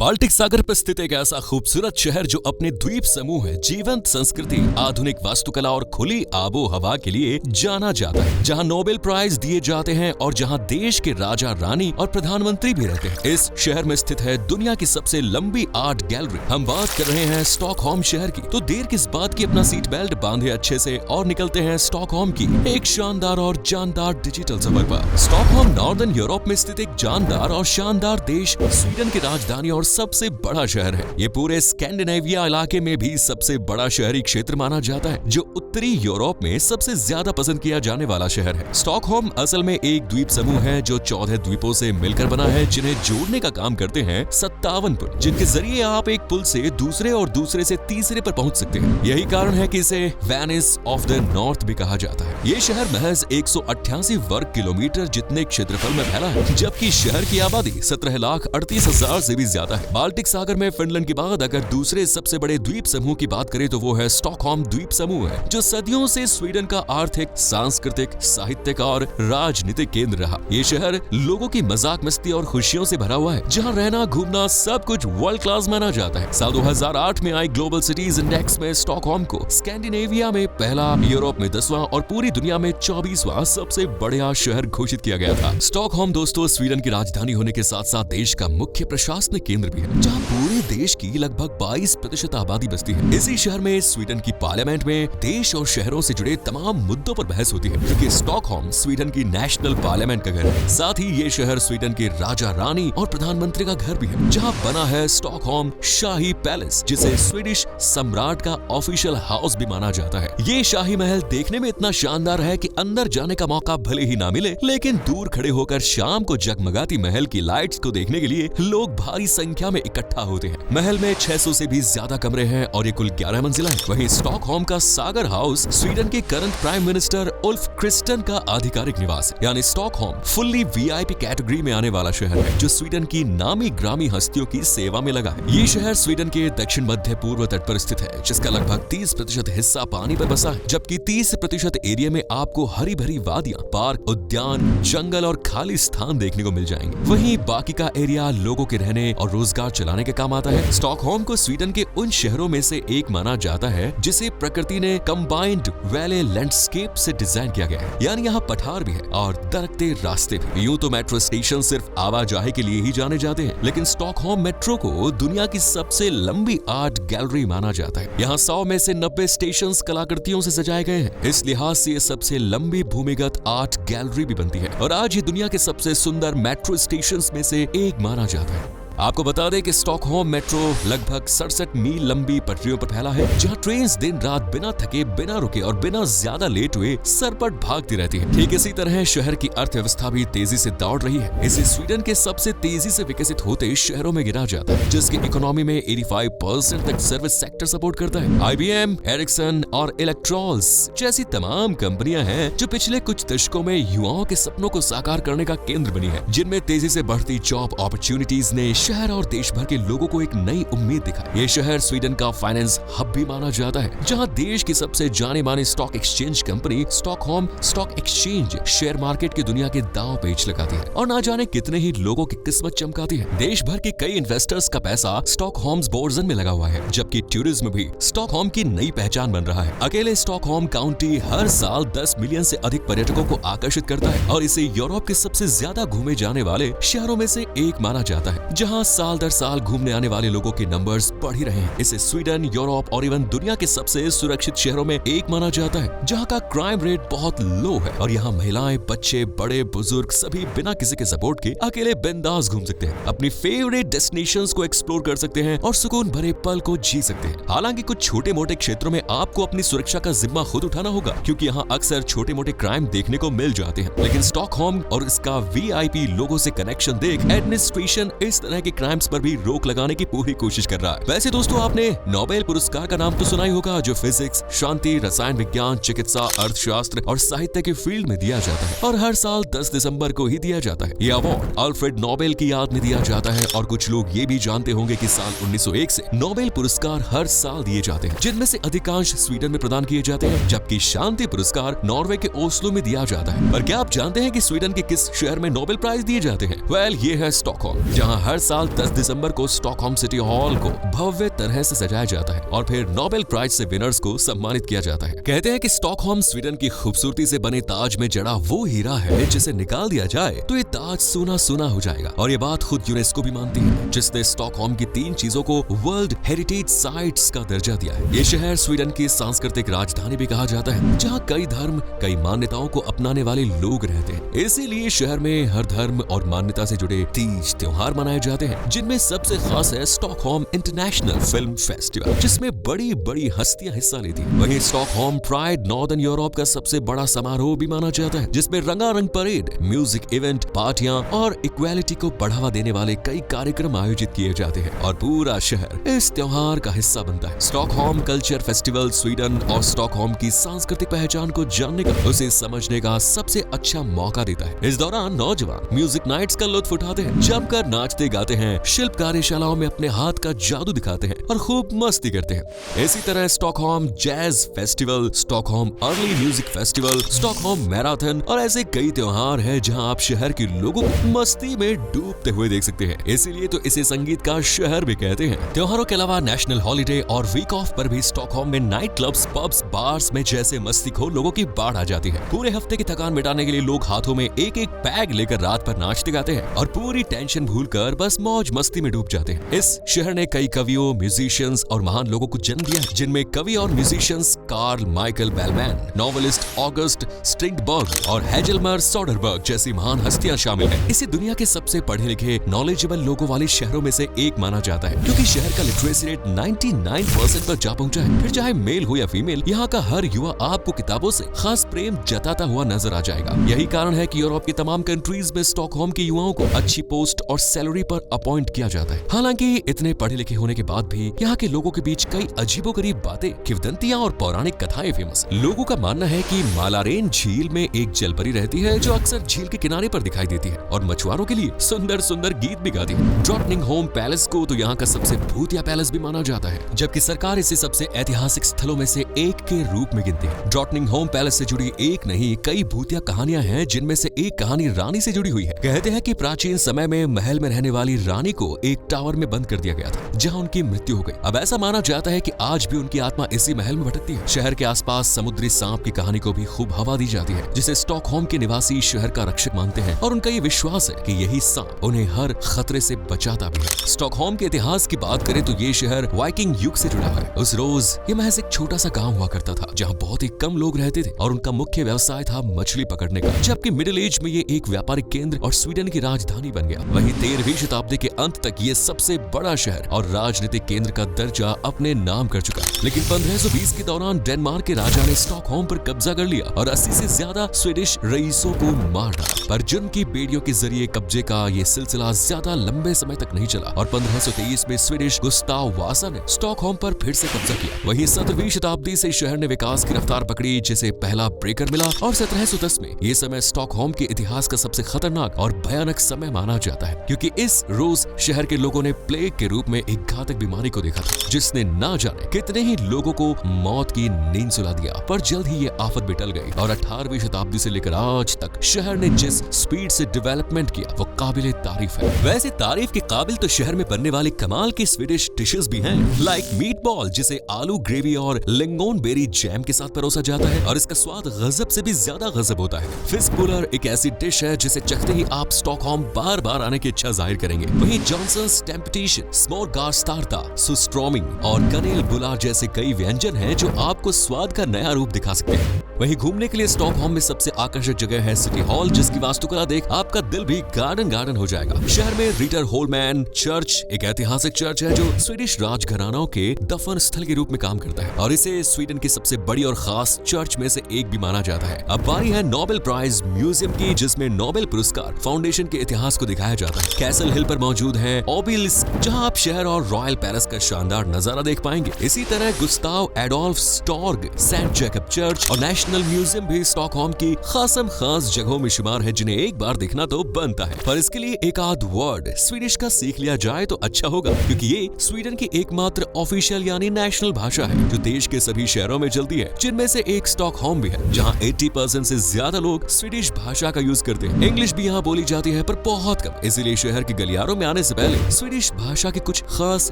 Baltic सागर पर स्थित एक ऐसा खूबसूरत शहर जो अपने द्वीप समूह है, जीवंत संस्कृति, आधुनिक वास्तुकला और खुली आबो हवा के लिए जाना जाता है, जहां नोबेल प्राइज दिए जाते हैं और जहां देश के राजा रानी और प्रधानमंत्री भी रहते हैं। इस शहर में स्थित है दुनिया की सबसे लंबी आर्ट गैलरी। हम बात कर रहे हैं स्टॉकहोम शहर की, तो देर किस बात की, अपना सीट बेल्ट बांधे अच्छे से और निकलते हैं स्टॉकहोम की एक शानदार और जानदार डिजिटल सफर पर। स्टॉकहोम नॉर्दर्न यूरोप में स्थित एक जानदार और शानदार देश स्वीडन की राजधानी और सबसे बड़ा शहर है। ये पूरे स्कैंडिनेविया इलाके में भी सबसे बड़ा शहरी क्षेत्र माना जाता है, जो उत्तरी यूरोप में सबसे ज्यादा पसंद किया जाने वाला शहर है। स्टॉकहोम असल में एक द्वीप समूह है जो 14 द्वीपों से मिलकर बना है, जिन्हें जोड़ने का काम करते हैं 57 पुल, जिनके जरिए आप एक पुल से दूसरे और दूसरे से तीसरे पर पहुंच सकते हैं। यही कारण है कि इसे वेनिस ऑफ द नॉर्थ भी कहा जाता है। ये शहर महज 188 वर्ग किलोमीटर जितने क्षेत्रफल में फैला है, जबकि शहर की आबादी 17,38,000 से भी ज्यादा है। बाल्टिक सागर में फिनलैंड के बाद अगर दूसरे सबसे बड़े द्वीप समूह की बात करें तो वो है स्टॉकहोम द्वीप समूह है, जो सदियों से स्वीडन का आर्थिक, सांस्कृतिक, साहित्यिक और राजनीतिक केंद्र रहा। ये शहर लोगों की मजाक मस्ती और खुशियों से भरा हुआ है, जहां रहना घूमना सब कुछ वर्ल्ड क्लास माना जाता है। साल 2008 में आई ग्लोबल सिटीज इंडेक्स में स्टॉकहोम को स्कैंडिनेविया में पहला, यूरोप में 10वां और पूरी दुनिया में 24वां सबसे बड़ा शहर घोषित किया गया था। स्टॉकहोम दोस्तों स्वीडन की राजधानी होने के साथ साथ देश का मुख्य प्रशासनिक केंद्र भी है, जहां पूरे देश की लगभग 22% आबादी बसती है। इसी शहर में स्वीडन की पार्लियामेंट में देश और शहरों से जुड़े तमाम मुद्दों पर बहस होती है, क्योंकि स्टॉकहोम स्वीडन की नेशनल पार्लियामेंट का घर है। साथ ही ये शहर स्वीडन के राजा रानी और प्रधानमंत्री का घर भी है, जहां बना है स्टॉकहोम शाही पैलेस, जिसे स्वीडिश सम्राट का ऑफिशियल हाउस भी माना जाता है। ये शाही महल देखने में इतना शानदार है कि अंदर जाने का मौका भले ही ना मिले, लेकिन दूर खड़े होकर शाम को जगमगाती महल की लाइट्स को देखने के लिए लोग भारी संख्या में इकट्ठा होते हैं। महल में 600 से भी ज्यादा कमरे हैं और ये कुल 11 मंजिला है। वहीं स्टॉकहोम का सागर हाउस स्वीडन के current prime minister Ulf Kristen का आधिकारिक निवास है। यानी स्टॉकहोम फुल्ली वीआईपी कैटेगरी में आने वाला शहर है, जो स्वीडन की नामी ग्रामी हस्तियों की सेवा में लगा है। ये शहर स्वीडन के दक्षिण मध्य पूर्व तट पर स्थित है, जिसका लगभग 30% हिस्सा पानी पर बसा है, जबकि 30% एरिया में आपको हरी भरी वादियां, पार्क, उद्यान, जंगल और खाली स्थान देखने को मिल जाएंगे। वहीं बाकी का एरिया लोगों के रहने और रोजगार चलाने के काम आता है। स्टॉकहोम को स्वीडन के उन शहरों में से एक माना जाता है जिसे प्रकृति ने कंबाइंड वैले लैंडस्केप से डिजाइन किया गया है, यानी यहाँ पठार भी है और दरकते रास्ते भी। यूं तो मेट्रो स्टेशन सिर्फ आवाजाही के लिए ही जाने जाते हैं, लेकिन स्टॉकहोम मेट्रो को दुनिया की सबसे लंबी आर्ट गैलरी माना जाता है। यहाँ 100 में से 90 स्टेशन कलाकृतियों से सजाए गए हैं। इस लिहाज से ये सबसे लंबी भूमिगत आर्ट गैलरी भी बनती है और आज ये दुनिया के सबसे सुंदर मेट्रो स्टेशन में से एक माना जाता है। आपको बता दें कि स्टॉकहोम मेट्रो लगभग 67 मील लंबी पटरियों पर फैला है, जहां ट्रेन दिन रात बिना थके, बिना रुके और बिना ज्यादा लेट हुए सरपट भागती रहती है। ठीक इसी तरह शहर की अर्थव्यवस्था भी तेजी से दौड़ रही है। इसे स्वीडन के सबसे तेजी से विकसित होते शहरों में गिना जाता है, जिसकी इकोनॉमी में 85% तक सर्विस सेक्टर सपोर्ट करता है। IBM, एरिक्सन और इलेक्ट्रॉल्स जैसी तमाम कंपनियां हैं जो पिछले कुछ दशकों में युवाओं के सपनों को साकार करने का केंद्र बनी है, जिनमें तेजी से बढ़ती जॉब अपॉर्चुनिटीज ने शहर और देश भर के लोगों को एक नई उम्मीद दिखाई। ये शहर स्वीडन का फाइनेंस हब भी माना जाता है, जहां देश की सबसे जाने माने stock exchange company Stockholm stock exchange share market की दुनिया के दांव पेच लगाती है और ना जाने कितने ही लोगों की किस्मत चमकाती है। देश भर के कई इन्वेस्टर्स का पैसा स्टॉकहोम्स बोर्जन में लगा हुआ है, जबकि टूरिज्म भी स्टॉकहोम की नई पहचान बन रहा है। अकेले स्टॉकहोम काउंटी हर साल 10 मिलियन से अधिक पर्यटकों को आकर्षित करता है और इसे यूरोप के सबसे ज्यादा घूमे जाने वाले शहरों में से एक माना जाता है, जहां साल दर साल घूमने आने वाले लोगों के नंबर्स बढ़ ही रहे हैं। इसे स्वीडन, यूरोप और इवन दुनिया के सबसे सुरक्षित शहरों में एक माना जाता है, जहां का क्राइम रेट बहुत लो है और यहाँ महिलाएं, बच्चे, बड़े बुजुर्ग सभी बिना किसी के सपोर्ट के अकेले बिंदास घूम सकते हैं, अपनी फेवरेट डेस्टिनेशंस को एक्सप्लोर कर सकते हैं और सुकून भरे पल को जी सकते हैं। हालांकि कुछ छोटे मोटे क्षेत्रों में आपको अपनी सुरक्षा का जिम्मा खुद उठाना होगा, क्योंकि यहाँ अक्सर छोटे मोटे क्राइम देखने को मिल जाते हैं। लेकिन स्टॉकहोम और इसका VIP लोगों से कनेक्शन देख एडमिनिस्ट्रेशन इस तरह के क्राइम्स पर भी रोक लगाने की पूरी कोशिश कर रहा है। वैसे दोस्तों आपने नोबेल पुरस्कार का नाम तो सुना ही होगा, जो फिजिक्स, शांति, रसायन विज्ञान, चिकित्सा, अर्थशास्त्र और साहित्य के फील्ड में दिया जाता है और हर साल 10 दिसंबर को ही दिया जाता है। ये अवार्ड अल्फ्रेड नोबेल की याद में दिया जाता है और कुछ लोग ये भी जानते होंगे कि साल 1901 से नोबेल पुरस्कार हर साल दिए जाते हैं, जिनमें से अधिकांश स्वीडन में प्रदान किए जाते हैं, जबकि शांति पुरस्कार नॉर्वे के ओस्लो में दिया जाता है। पर क्या आप जानते हैं कि स्वीडन के किस शहर में नोबेल प्राइज दिए जाते हैं? वेल, ये है स्टॉकहोम, जहाँ हर साल 10 दिसंबर को स्टॉकहोम सिटी हॉल को भव्य तरह से सजाया जाता है और फिर नोबेल प्राइज से विनर्स को सम्मानित किया जाता है। कहते हैं कि स्टॉकहोम स्वीडन की खूबसूरती से बने ताज में जड़ा वो हीरा है जिसे निकाल दिया जाए तो ये ताज सोना सोना हो जाएगा। और ये बात खुद यूनेस्को भी मानती है, जिसने स्टॉकहोम की 3 चीजों को वर्ल्ड हेरिटेज साइट्स का दर्जा दिया है। ये शहर स्वीडन की सांस्कृतिक राजधानी भी कहा जाता है, जहाँ कई धर्म कई मान्यताओं को अपनाने वाले लोग रहते हैं। इसीलिए शहर में हर धर्म और मान्यता से जुड़े तीज त्योहार मनाए जाते हैं, जिनमें सबसे खास है स्टॉकहोम इंटरनेशनल फिल्म फेस्टिवल, जिसमें बड़ी बड़ी हस्तियां हिस्सा लेती हैं। वहीं स्टॉकहोम प्राइड नॉर्दर्न यूरोप का सबसे बड़ा समारोह भी माना जाता है, जिसमें रंगारंग परेड, म्यूजिक इवेंट, पार्टियां और इक्वालिटी को बढ़ावा देने वाले कई कार्यक्रम आयोजित किए जाते हैं और पूरा शहर इस त्योहार का हिस्सा बनता है। स्टॉकहोम कल्चर फेस्टिवल स्वीडन और स्टॉकहोम की सांस्कृतिक पहचान को जानने का, उसे समझने का सबसे अच्छा मौका देता है। इस दौरान नौजवान म्यूजिक नाइट्स का लुत्फ उठाते हैं, जमकर नाचते गाते हैं, शिल्प कार्यशालाओं में अपने हाथ का जादू दिखाते हैं और खूब मस्ती करते हैं। इसी तरह Stockholm jazz festival, Stockholm early music festival, Stockholm marathon और ऐसे कई त्योहार हैं जहां आप शहर के लोगों को मस्ती में डूबते हुए देख सकते हैं। इसीलिए तो इसे संगीत का शहर भी कहते हैं। त्योहारों के अलावा नेशनल हॉलिडे और वीक ऑफ पर भी स्टॉकहोम में नाइट क्लब्स, पब्स, बार्स में जैसे मस्तीखोर लोगों की बाढ़ आ जाती है। पूरे हफ्ते की थकान मिटाने के लिए लोग हाथों में एक एक पैग लेकर रात भर नाचते गाते हैं और पूरी टेंशन भूलकर बस मौज मस्ती में डूब जाते हैं। इस शहर ने कई कवियों, म्यूजिशियंस और महान लोगों को जन्म दिया, जिनमें कवि और musicians Carl Michael Bellman, novelist August Strindberg और हेजलमर सोडरबर्ग जैसी महान हस्तियां शामिल हैं। इसे दुनिया के सबसे पढ़े लिखे, नॉलेजेबल लोगों वाले शहरों में से एक माना जाता है, क्योंकि शहर का लिटरेसी रेट 99% पर जा पहुंचा है। फिर चाहे मेल हो या फीमेल, यहाँ का हर युवा आपको किताबों से खास प्रेम जताता हुआ नजर आ जाएगा। यही कारण है कि यूरोप की तमाम कंट्रीज में स्टॉकहोम के युवाओं को अच्छी पोस्ट और सैलरी पर अपॉइंट किया जाता है। हालांकि इतने पढ़े लिखे होने के बाद भी यहाँ के लोगों के बीच कई अजीबोगरीब बातें, किंवदंतियां और पौराणिक कथाएं फेमस। लोगों का मानना है कि मालारेन झील में एक जलपरी रहती है जो अक्सर झील के किनारे पर दिखाई देती है और मछुआरों के लिए सुंदर सुंदर गीत भी गाती है। ड्रॉटनिंगहोम पैलेस को तो यहाँ का सबसे भूतिया पैलेस भी माना जाता है, जबकि सरकार इसे सबसे ऐतिहासिक स्थलों में से एक के रूप में गिनती है। ड्रॉटनिंगहोम पैलेस से जुड़ी एक नहीं कई भूतिया कहानियां हैं, जिनमें से एक कहानी रानी से जुड़ी हुई है। कहते हैं कि प्राचीन समय में महल में रहने वाली रानी को एक टावर में बंद कर दिया गया था, जहां उनकी मृत्यु हो गई। अब ऐसा माना जाता है कि आज भी उनकी आत्मा इसी महल में भटकती है। शहर के आसपास समुद्री सांप की कहानी को भी खूब हवा दी जाती है, जिसे स्टॉकहोम के निवासी शहर का रक्षक मानते हैं और उनका ये विश्वास है कि यही सांप उन्हें हर खतरे से बचाता भी है। स्टॉकहोम के इतिहास की बात करें तो ये शहर वाइकिंग युग से जुड़ा है। उस रोज ये महज एक छोटा सा गांव हुआ करता था, जहां बहुत ही कम लोग रहते थे और उनका मुख्य व्यवसाय था मछली पकड़ने का, जबकि मिडिल एज में ये एक व्यापारिक केंद्र और स्वीडन की राजधानी बन गया। वहीं 13वीं शताब्दी के अंत तक ये सबसे बड़ा शहर और राजनीतिक केंद्र का दर्जा अपने नाम कर चुका। लेकिन 1520 के दौरान डेनमार्क के राजा ने स्टॉकहोम पर कब्जा कर लिया और 80 से ज्यादा स्वीडिश रईसों को मार डाला। पर जुर्म की बेड़ियों के जरिए कब्जे का ये सिलसिला ज्यादा लंबे समय तक नहीं चला और 1523 में स्वीडिश गुस्ताव वासा ने स्टॉकहोम पर फिर से कब्जा किया। वहीं 17वीं शताब्दी से शहर ने विकास की रफ्तार पकड़ी, जिसे पहला ब्रेकर मिला और 1710 में ये समय स्टॉकहोम के इतिहास का सबसे खतरनाक और भयानक समय माना जाता है, क्योंकि इस रोज शहर के लोगों ने प्लेग के रूप में एक घातक बीमारी को देखा था, जिसने ना जाने कितने ही लोगों को मौत की नींद सुला दिया। पर जल्द ही ये आफत भी टल गई और 18वीं शताब्दी से लेकर आज तक शहर ने जिस स्पीड से डेवलपमेंट किया वो काबिले तारीफ है। वैसे तारीफ के काबिल तो शहर में बनने वाली कमाल की स्वीडिश डिशेस भी हैं, लाइक मीट बॉल, जिसे आलू ग्रेवी और लिंगोनबेरी जैम के साथ परोसा जाता है और इसका स्वाद गजब से भी ज्यादा गजब होता है। फिश बुलर एक ऐसी डिश है जिसे चखते ही आप स्टॉकहोम बार बार आने की इच्छा जाहिर करेंगे। वहीं जॉनसन्स टेम्पटेशन, स्मोरगारस्टार्टा, सुस्ट्रोमिंग और कनेल बुलार जैसे कई व्यंजन हैं जो आपको स्वाद का नया रूप दिखा सकते हैं। वहीं घूमने के लिए स्टॉकहोम में सबसे आकर्षक जगह है सिटी हॉल, जिसकी वास्तुकला देख आपका दिल भी गार्डन गार्डन हो जाएगा। शहर में रीटर होलमैन चर्च एक ऐतिहासिक चर्च है जो स्वीडिश राजघरानों के दफन स्थल के रूप में काम करता है और इसे स्वीडन की सबसे बड़ी और खास चर्च में से एक भी माना जाता है। अब बारी है नोबेल प्राइज म्यूजियम की, जिसमें नोबेल पुरस्कार फाउंडेशन के इतिहास को दिखाया जाता है। कैसल हिल पर मौजूद है ओबेलिस्क, जहां आप शहर और रॉयल पैलेस का शानदार नजारा देख पाएंगे। इसी तरह Gustav Adolf Storg, Saint Jacob church और नेशनल म्यूजियम भी स्टॉकहोम की खासम खास जगहों में शुमार है, जिन्हें एक बार देखना तो बनता है। पर इसके लिए एक आध वर्ड स्वीडिश का सीख लिया जाए तो अच्छा होगा, क्योंकि ये स्वीडन की एकमात्र ऑफिशियल यानी नेशनल भाषा है जो देश के सभी शहरों में चलती है, जिनमें से एक स्टॉकहोम भी है, जहां 80% से ज्यादा लोग स्वीडिश भाषा का यूज करते हैं। इंग्लिश भी यहाँ बोली जाती है पर बहुत कम, इसीलिए शहर की गलियारे गलियारों में आने से पहले स्वीडिश भाषा के कुछ खास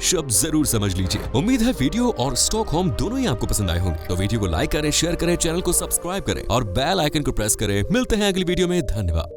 शब्द जरूर समझ लीजिए। उम्मीद है वीडियो और स्टॉकहोम दोनों ही आपको पसंद आए होंगे। तो वीडियो को लाइक करें, शेयर करें, चैनल को सब्सक्राइब करें और बेल आइकन को प्रेस करें। मिलते हैं अगली वीडियो में। धन्यवाद।